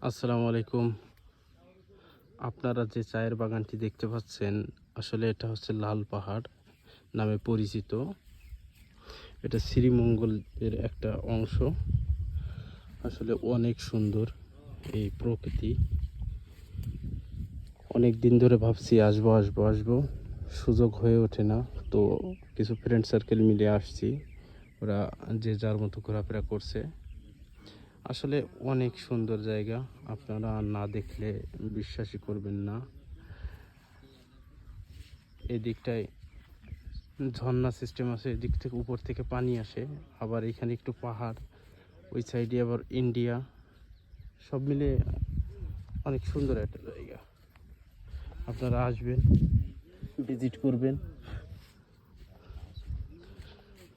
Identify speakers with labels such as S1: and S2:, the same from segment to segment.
S1: আসসালামু আলাইকুম। আপনারা যে চায়ের বাগানটি দেখতে পাচ্ছেন, আসলে এটা হচ্ছে লাল পাহাড় নামে পরিচিত। এটা শ্রীমঙ্গলের একটা অংশ। আসলে অনেক সুন্দর এই প্রকৃতি। অনেক দিন ধরে ভাবছি আসবো আসবো আসবো, সুযোগ হয়ে ওঠে না। তো কিছু ফ্রেন্ড সার্কেল মিলে আসছি, ওরা যে যার মতো ঘোরাফেরা করছে। আসলে অনেক সুন্দর জায়গা, আপনারা না দেখলে বিশ্বাসই করবেন না। এই দিকটায় ঝর্ণা সিস্টেম আছে, এদিক থেকে উপর থেকে পানি আসে, আবার এখানে একটু পাহাড়, ওই সাইডে আবার ইন্ডিয়া, সব মিলে অনেক সুন্দর একটা জায়গা। আপনারা আসবেন, ভিজিট করবেন।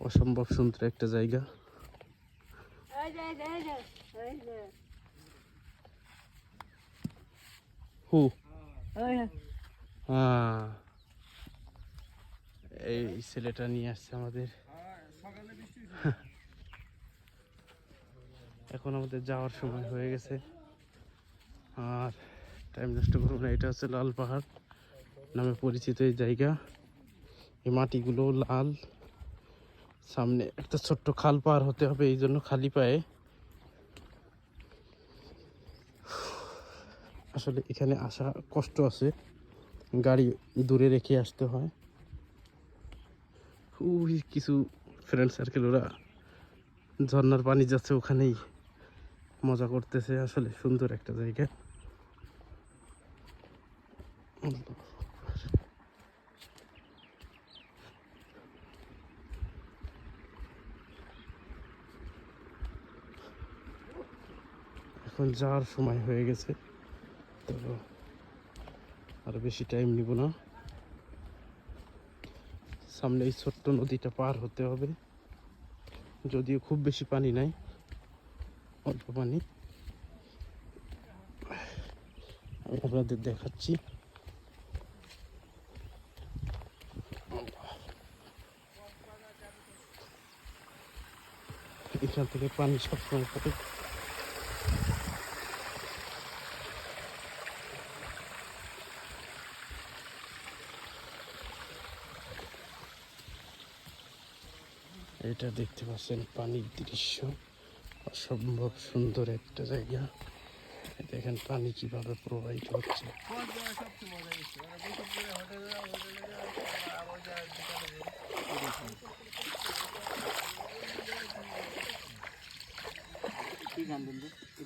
S1: অসম্ভব সুন্দর একটা জায়গা। হ্যাঁ, এই ছেলেটা নিয়ে আসছে আমাদের। এখন আমাদের যাওয়ার সময় হয়ে গেছে, আর টাইম নষ্ট করবো না। এটা হচ্ছে লাল পাহাড় নামে পরিচিত এই জায়গা। এই মাটিগুলো লাল। সামনে একটা ছোট্ট খাল পার হতে হবে, এই জন্য খালি পায়ে। আসলে এখানে আসা কষ্ট আছে, গাড়ি দূরে রেখে আসতে হয়। ওই কিছু ফ্রেন্ড সার্কেল, ওরা ঝর্ণার পানি যাচ্ছে, ওখানেই মজা করতেছে। আসলে সুন্দর একটা জায়গা। এখন যাওয়ার সময় হয়ে গেছে, তো আর বেশি টাইম নিব না। সামনে এই ছোট্ট নদীটা পার হতে হবে, যদিও খুব বেশি পানি নাই, অল্প পানি। আমি আপনাদের দেখাচ্ছি। এখান থেকে পানি সবসময় পড়ে। এটা দেখতে পাচ্ছেন পানির দৃশ্য, অসম্ভব সুন্দর একটা জায়গা। দেখেন পানি কিভাবে প্রবাহিত হচ্ছে।